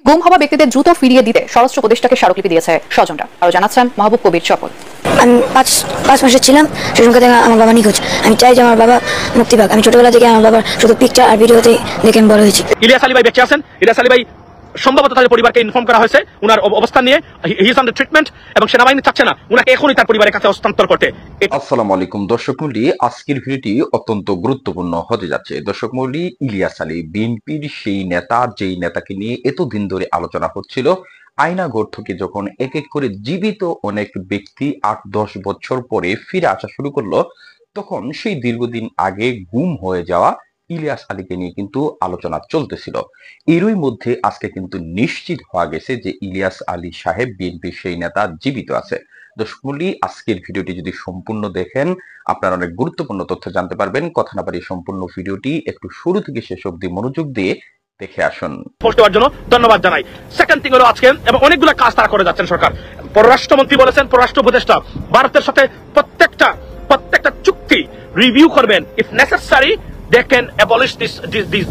গুম হওয়া ব্যক্তিদের দ্রুত ফিরিয়ে দিতে স্বরাষ্ট্র উপদেষ্টাকে স্মারকলিপি দিয়েছে স্বজনরা। আরো জানাচ্ছেন মাহবুব কবির চপল। আমি পাঁচ মাসের ছিলাম, সেই সময় থেকে আমার বাবা নিখোঁজ। আমি চাই যে আমার বাবা মুক্তি পাক। আমি ছোটবেলা থেকে আমার বাবার শুধু পিকচার আর ভিডিওতে দেখে আমি বড় হয়েছি। ইলিয়াস আলী ভাই বেঁচে আছেন। ইলিয়াস আলী ভাই সম্ভবত তাদের পরিবারকে ইনফর্ম করা হয়েছে উনার অবস্থান নিয়ে, হি ইজ আন্ডার ট্রিটমেন্ট, এবং সেনাবাহিনী চাচ্ছে না উনাকে এখনই তার পরিবারের কাছে হস্তান্তর করতে। আসসালামু আলাইকুম দর্শক মণ্ডলী, আজকের ভিডিওটি অত্যন্ত গুরুত্বপূর্ণ হতে যাচ্ছে। দর্শক মণ্ডলী, ইলিয়াস আলী বিএনপির সেই নেতা, যেই নেতাকে নিয়ে এতদিন ধরে আলোচনা হচ্ছিল। আয়নাঘর থেকে যখন এক এক করে জীবিত অনেক ব্যক্তি ৮-১০ বছর পরে ফিরে আসা শুরু করলো, তখন সেই দীর্ঘদিন আগে গুম হয়ে যাওয়া ইলিয়াস আলীকে নিয়ে কিন্তু আলোচনা চলতেছিল। এরই মধ্যে আজকে কিন্তু নিশ্চিত হওয়া গেছে যে ইলিয়াস আলী সাহেব, বিএনপির সেই নেতা, জীবিত আছে। দর্শক মণ্ডলী, আজকের ভিডিওটি যদি সম্পূর্ণ দেখেন আপনারা অনেক গুরুত্বপূর্ণ তথ্য জানতে পারবেন। কথা না বাড়িয়ে সম্পূর্ণ ভিডিওটি একটু শুরু থেকে শেষ অবধি মনোযোগ দিয়ে দেখে আসুন। পোস্ট দেওয়ার জন্য ধন্যবাদ জানাই। সেকেন্ড থিং হলো আজকে এবং অনেকগুলো কাজ তারা করে যাচ্ছেন সরকার। পররাষ্ট্রমন্ত্রী বলেছেন, পররাষ্ট্র উপদেষ্টা ভারতের সাথে প্রত্যেকটা চুক্তি রিভিউ করবেন। If necessary they can abolish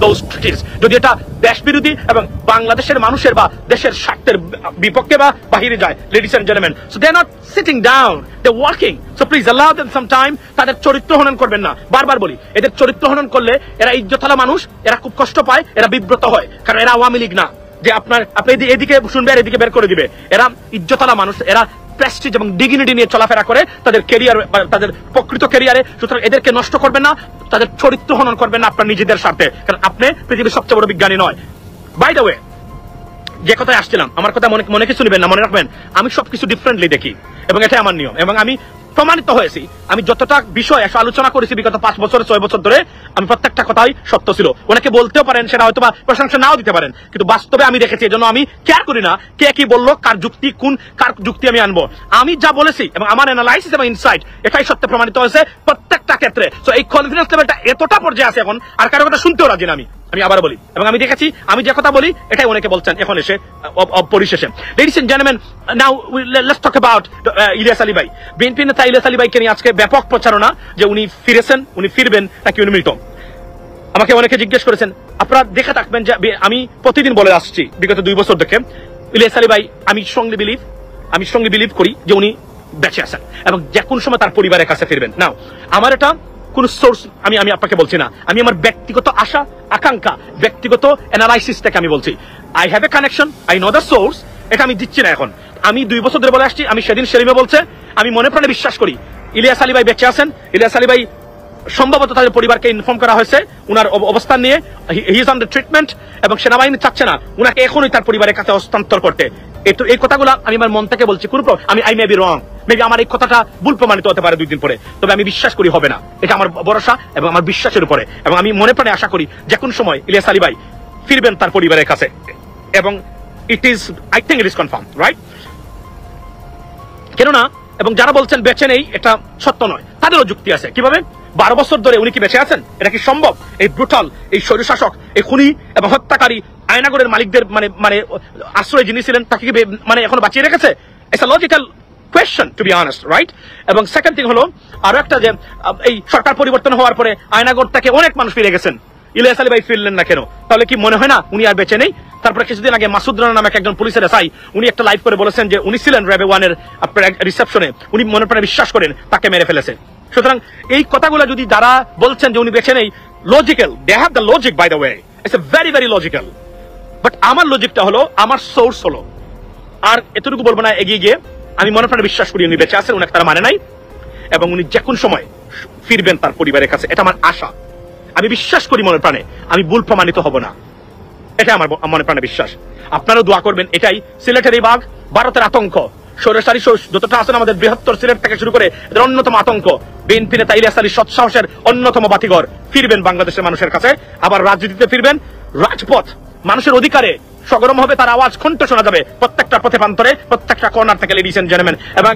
those treaties যদি এটা দেশ বিরোধী এবং বাংলাদেশের মানুষের বা দেশের স্বার্থের বিপক্ষে বা বাহিরে যায়। Ladies and gentleman, so they are not sitting down, they working, so please allow them some time. তাদের চরিত্র হনন করবেন না। বারবার বলি, এদের চরিত্র হনন করলে এরা ইজ্জতওয়ালা মানুষ, এরা খুব কষ্ট পায়, এরা বিব্রত হয়, কারণ এরা আওয়ামী লীগ না যে আপনি এদিকে শুনবে আর এদিকে বের করে দিবে। এরা ইজ্জতওয়ালা মানুষ, এরা প্রেস্টিজ এবং ডিগনিটি নিয়ে চলাফেরা করে তাদের ক্যারিয়ার, তাদের প্রকৃত ক্যারিয়ারে। সুতরাং এদেরকে নষ্ট করবেন না, তাদের চরিত্র হনন করবেন না আপনার নিজেদের স্বার্থে, কারণ আপনি পৃথিবীর সবচেয়ে বড় বিজ্ঞানী নয়। বাই দ্য ওয়ে, যে কথায় আসছিলাম, আমার কথা মনে কিছু নেবেন না, মনে রাখবেন আমি সবকিছু ডিফারেন্টলি দেখি এবং এটাই আমার নিয়ম। এবং আমি প্রমাণিত হয়েছি, আমি যতটা বিষয় আলোচনা করেছি বিগত 5 বছর 6 বছর ধরে, আমি প্রত্যেকটা কথাই সত্য ছিল। অনেকে বলতেও পারেন, সেটা হয়তো বা প্রশংসা নাও দিতে পারেন, কিন্তু বাস্তবে আমি দেখেছি। এজন্য আমি কেয়ার করি না কে কি বললো, কার যুক্তি আমি আনবো। আমি যা বলেছি এবং আমার অ্যানালাইসিস এবং ইনসাইট এটাই সত্য প্রমাণিত হয়েছে প্রত্যেকটা ক্ষেত্রে। সো এই কনফিডেন্স লেভেলটা এতটা পর্যায়ে আছে এখন, আর কারো কথা শুনতেও রাজি না আমি আবার বলি, এবং আমি দেখেছি আমি যে কথা বলি এটাই অনেকে বলছেন এখন এসে পরিশেষে। Ladies and gentleman, now let's talk about Ilias Ali ভাই। বিএনপি নেতা ইলিয়াস আলী ভাইকে নিয়ে আজকে ব্যাপক প্রচারণা যে উনি ফিরেছেন, উনি ফিরবেন নাকি উনি মৃত। আমাকে অনেকে জিজ্ঞেস করেছেন, আপনারা দেখে থাকবেন যে আমি প্রতিদিন বলে আসছি বিগত 2 বছর থেকে, ইলিয়াস আলী ভাই, আমি স্ট্রংলি বিলিভ করি যে উনি বেঁচে আছেন এবং যে কোন সময় তার পরিবারের কাছে ফিরবেন। নাও আমার এটা কোন সোর্স আমি আপনাকে বলছি না, আমি আমার ব্যক্তিগত আশা আকাঙ্ক্ষা, ব্যক্তিগত অ্যানালাইসিস থেকে আমি বলছি। I have a connection, I know the source, এটা আমি দিচ্ছি না এখন। আমি 2 বছর ধরে বলে আসছি, আমি সেদিন সেলিমে বলছে, আমি মনে প্রাণে বিশ্বাস করি ইলিয়াস আলী ভাই বেঁচে আছেন। ইলিয়াস আলী ভাই সম্ভবত তাদের পরিবারকে ইনফর্ম করা হয়েছে উনার অবস্থান নিয়ে, হি ইজ আন্ডার ট্রিটমেন্ট, এবং সেনাবাহিনী চাচ্ছে না উনাকে এখনই তার পরিবারের কাছে হস্তান্তর করতে। এই কথাগুলো আমি আমার মন থেকে বলছি। I may be wrong, maybe আমার এই কথাটা ভুল প্রমাণিত হতে পারে 2 দিন পরে, তবে আমি বিশ্বাস করি হবে না। এটা আমার ভরসা এবং আমার বিশ্বাসের উপরে, এবং আমি মনে প্রাণে আশা করি যে কোন সময় ইলিয়াস আলী ভাই ফিরবেন তার পরিবারের কাছে, এবং I think it is confirm, right? কেননা এবং যারা বলছেন বেঁচে নেই, এটা সত্য নয়, তাদেরও যুক্তি আছে। কিভাবে 12 বছর ধরে উনি কি বেঁচে আছেন? এটা কি সম্ভব? এই ব্রুটাল, এই স্বৈরশাসক, এই খুনি এবং হত্যাকারী আয়নাগরের মালিকদের মানে আশ্রয় যিনি ছিলেন, তাকে কি এখন বাঁচিয়ে রেখেছে? It's a logical question, to be honest, right? এবং সেকেন্ড থিং হলো আরো একটা, যে এই সরকার পরিবর্তন হওয়ার পরে আয়নাগর থেকে অনেক মানুষ ফিরে গেছেন, ইলিয়াস আলী ভাই ফিরলেন না কেন? তাহলে কি মনে হয় না উনি আর বেঁচে নেই? তারপরে কিছুদিন আগে মাসুদ রানা নামে একজন পুলিশের এসআই, উনি একটা লাইভ করে বলেছেন যে উনি ছিলেন র্যাবে 1-এর আপনার রিসেপশনে, উনি মনে প্রাণে বিশ্বাস করেন তাকে মেরে ফেলেছে। সুতরাং এই কথাগুলো যদি যারা বলছেন যে উনি বেঁচে নেই, logical, they have the logic, by the way, it's a very very logical. But আমার লজিকটা হলো, আমার সোর্স হলো, আর এতটুকু বলবো না এগিয়ে গিয়ে, আমি মনে প্রাণে বিশ্বাস করি উনি বেঁচে আছেন, উনাকে তারা মানে নাই, এবং উনি যে কোন সময় ফিরবেন তার পরিবারের কাছে, এটা আমার আশা। আমি বিশ্বাস করি মনে প্রাণে, আমি ভুল প্রমাণিত হব না, এটা আমার মনে প্রাণে বিশ্বাস। আপনারাও দোয়া করবেন এটাই। সিলেটের এই বাঘ, ভারতের আতঙ্ক, স্বৈরশাসী যতটা আছেন আমাদের বৃহত্তর সিলেট থেকে শুরু করে এদের অন্যতম আতঙ্ক, বিএনপি নেতা ইলিয়াস আলী সৎসাহসের অন্যতম বাতিঘর, ফিরবেন বাংলাদেশের মানুষের কাছে, আবার রাজনীতিতে ফিরবেন। রাজপথ মানুষের অধিকারে সগরম হবে, তার আওয়াজ কণ্ঠ শোনা যাবে প্রত্যেকটা পথে প্রান্তরে, প্রত্যেকটা কর্নার থেকে, লেডিস এন্ড জেন্টলম্যান। এবং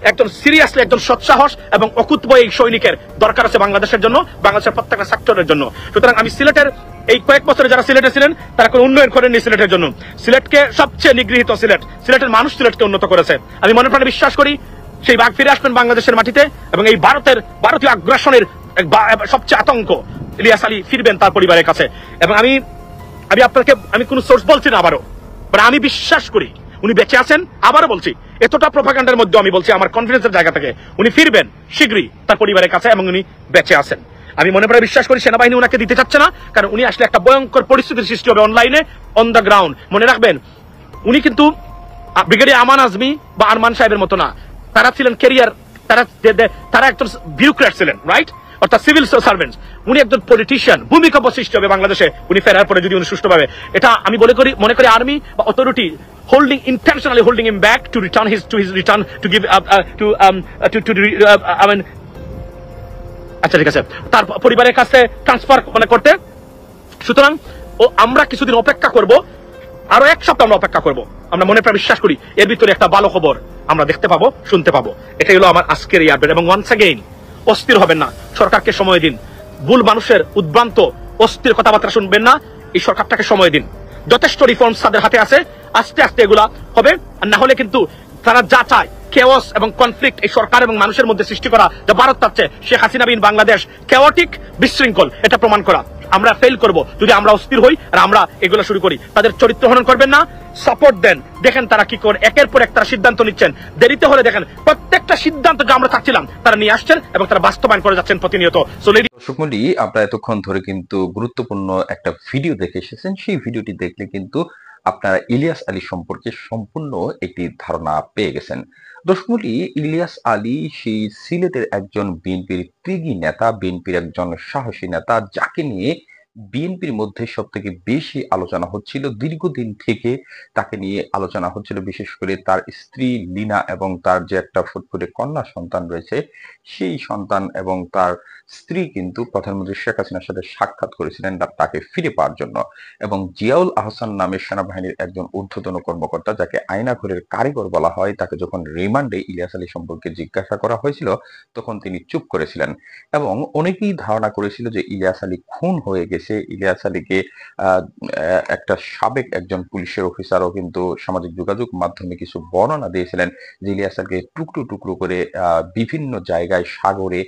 একজন সিরিয়াসলি একজন সৎসাহস এবং অকুতবয় এই সৈনিকের দরকার আছে বাংলাদেশের জন্য, বাংলাদেশের প্রত্যেকটা সেক্টরের জন্য। সুতরাং আমি সিলেটের এই কয়েক বছরে যারা সিলেটে ছিলেন তারা কোনো উন্নয়ন করেননি সিলেটের জন্য। সিলেটকে সবচেয়ে নিগৃহীত সিলেটের মানুষ সিলেটকে উন্নত করেছে। আমি মনে প্রাণে বিশ্বাস করি সেই বাঘ ফিরে আসবেন বাংলাদেশের মাটিতে, এবং এই ভারতীয় আগ্রাসনের সবচেয়ে আতঙ্ক ইলিয়াস আলী ফিরবেন তার পরিবারের কাছে। এবং আমি আপনাকে কোন সোর্স বলছি না আবারও, আমি বিশ্বাস করি উনি বেঁচে আছেন। আবারও বলছি, এতটা প্রোপাগান্ডার মধ্যে আমি বলছি আমার কনফিডেন্সের জায়গা থেকে উনি ফিরবেন শীঘ্রই তার পরিবারের কাছে এবং উনি বেঁচে আছেন। আমি মনে করে বিশ্বাস করি সেনাবাহিনী উনাকে দিতে চাচ্ছে না, কারণ উনি আসলে একটা ভয়ঙ্কর পরিস্থিতির সৃষ্টি হবে অনলাইনে, অন দ্য গ্রাউন্ড। মনে রাখবেন, উনি কিন্তু ব্রিগেডিয়ার আমান আজমি বা আরমান সাহেবের মতো না। তারা ছিলেন ক্যারিয়ার, তারা একজন বিউরোক্র্যাট ছিলেন, রাইট, অর্থাৎ সিভিল সার্ভেন্টস। উনি একজন পলিটিশিয়ান, ভূমিকম্প সৃষ্টি হবে বাংলাদেশে উনি ফেরার পরে যদি উনি সুষ্ঠুভাবে। এটা আমি মনে করি আর্মি বা authority intentionally holding him back to return to give আচ্ছা ঠিক আছে, তার পরিবারের কাছে ট্রান্সফার করতে। সুতরাং আমরা কিছুদিন অপেক্ষা করব, আরো 1 সপ্তাহ আমরা অপেক্ষা করব। আমরা মনে প্রায় বিশ্বাস করি এর ভিতরে একটা ভালো খবর আমরা দেখতে পাবো, শুনতে পাবো। এটাই হলো আমার আজকের এই আপডেট। এবং ওয়ান্স অ্যাগেইন, অস্থির হবেন না, সরকারকে সময় দিন। ভুল মানুষের উদ্ভ্রান্ত অস্থির কথাবার্তা শুনবেন না, এই সরকারটাকে সময় দিন। যথেষ্ট রিফর্মস তাদের হাতে আছে, আস্তে আস্তে এগুলা হবে। আর না হলে কিন্তু তারা যা চায়, কেওয়াস এবং কনফ্লিক্ট এই সরকার এবং মানুষের মধ্যে সৃষ্টি করা, যা ভারত চাচ্ছে, শেখ হাসিনা বিন বাংলাদেশ কেওয়াটিক, বিশৃঙ্খল, এটা প্রমাণ করা। আমরা ফেল করব যদি আমরা অস্থির হই আর আমরা এগুলো শুরু করি। তাদের চরিত্র হনন করবেন না, সাপোর্ট দেন। দেখেন তারা কি করে, একের পর এক তারা সিদ্ধান্ত নিচ্ছেন। দেরিতে হলে দেখেন প্রত্যেকটা সিদ্ধান্ত যা আমরা চাচ্ছিলাম তারা নিয়ে আসছেন এবং তারা বাস্তবায়ন করে যাচ্ছেন প্রতিনিয়ত। দর্শক মণ্ডলী, আপনারা এতক্ষণ ধরে কিন্তু গুরুত্বপূর্ণ একটা ভিডিও দেখে এসেছেন। সেই ভিডিওটি দেখলে কিন্তু আপনারা ইলিয়াস আলী সম্পর্কে সম্পূর্ণ একটি ধারণা পেয়ে গেছেন। দর্শক মণ্ডলী, ইলিয়াস আলী সেই সিলেটের একজন বিএনপির ত্যাগী নেতা, বিএনপির একজন সাহসী নেতা, যাকে নিয়ে বিএনপির মধ্যে সব থেকে বেশি আলোচনা হচ্ছিল। দীর্ঘদিন থেকে তাকে নিয়ে আলোচনা হচ্ছিল, বিশেষ করে তার স্ত্রী লিনা এবং তার যে একটা ফুটফুটে কন্যা সন্তান রয়েছে, সেই সন্তান এবং তার স্ত্রী কিন্তু প্রধানমন্ত্রী শেখ হাসিনার সাথে সাক্ষাৎ করেছিলেন তাকে ফিরে পাওয়ার জন্য। এবং জিয়াউল আহসান নামে সেনাবাহিনীর একজন ঊর্ধ্বতন কর্মকর্তা, যাকে আয়নাঘরের কারিগর বলা হয়, তাকে যখন রিমান্ডে ইলিয়াস আলী সম্পর্কে জিজ্ঞাসা করা হয়েছিল তখন তিনি চুপ করেছিলেন। এবং অনেকেই ধারণা করেছিল যে ইলিয়াস আলী খুন হয়ে গেছে। ইলিয়াস আলীকে একটা সাবেক একজন পুলিশের অফিসারও কিন্তু সামাজিক যোগাযোগ মাধ্যমে কিছু বর্ণনা দিয়েছিলেন যে ইলিয়াস আলীকে টুকরো টুকরো করে বিভিন্ন জায়গায় সাগরে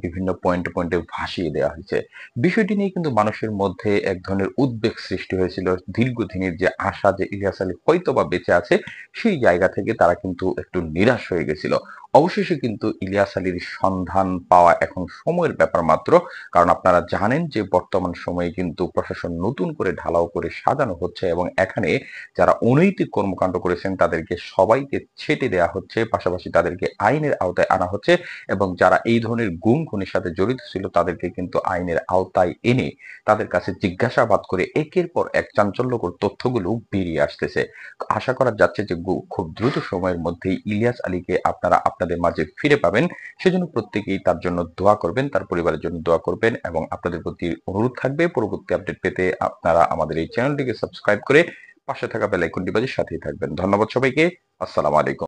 বিভিন্ন পয়েন্টে ভাসিয়ে দেওয়া হয়েছে। বিষয়টি নিয়ে কিন্তু মানুষের মধ্যে এক ধরনের উদ্বেগ সৃষ্টি হয়েছিল। দীর্ঘদিনের যে আশা যে ইলিয়াস আলী হয়তো বা বেঁচে আছে, সেই জায়গা থেকে তারা কিন্তু একটু নিরাশ হয়ে গেছিল। অবশেষে কিন্তু ইলিয়াস আলীর সন্ধান পাওয়া এখন সময়ের ব্যাপার মাত্র। কারণ আপনারা জানেন যে বর্তমান সময়ে কিন্তু প্রশাসন নতুন করে ঢালাও করে সাজানো হচ্ছে এবং এখানে যারা অনৈতিক কর্মকাণ্ড করেছেন তাদেরকে সবাইকে ছেটে দেওয়া হচ্ছে, পাশাপাশি তাদেরকে আইনের আওতায় আনা হচ্ছে এবং যারা এই ধরনের গুম খুনের সাথে জড়িত ছিল তাদেরকে কিন্তু আইনের আওতায় এনে তাদের কাছে জিজ্ঞাসাবাদ করে একের পর এক চাঞ্চল্যকর তথ্যগুলো বেরিয়ে আসতেছে। আশা করা যাচ্ছে যে খুব দ্রুত সময়ের মধ্যেই ইলিয়াস আলীকে আপনারা আপনাদের মাঝে ফিরে পাবেন। সেজন্য প্রত্যেকেই তার জন্য দোয়া করবেন, তার পরিবারের জন্য দোয়া করবেন এবং আপনাদের প্রতি অনুরোধ থাকবে পরবর্তী আপডেট পেতে আপনারা আমাদের এই চ্যানেলটিকে সাবস্ক্রাইব করে পাশে থাকা বেল আইকনটি বাজিয়ে সাথেই থাকবেন। ধন্যবাদ সবাইকে। আসসালামু আলাইকুম।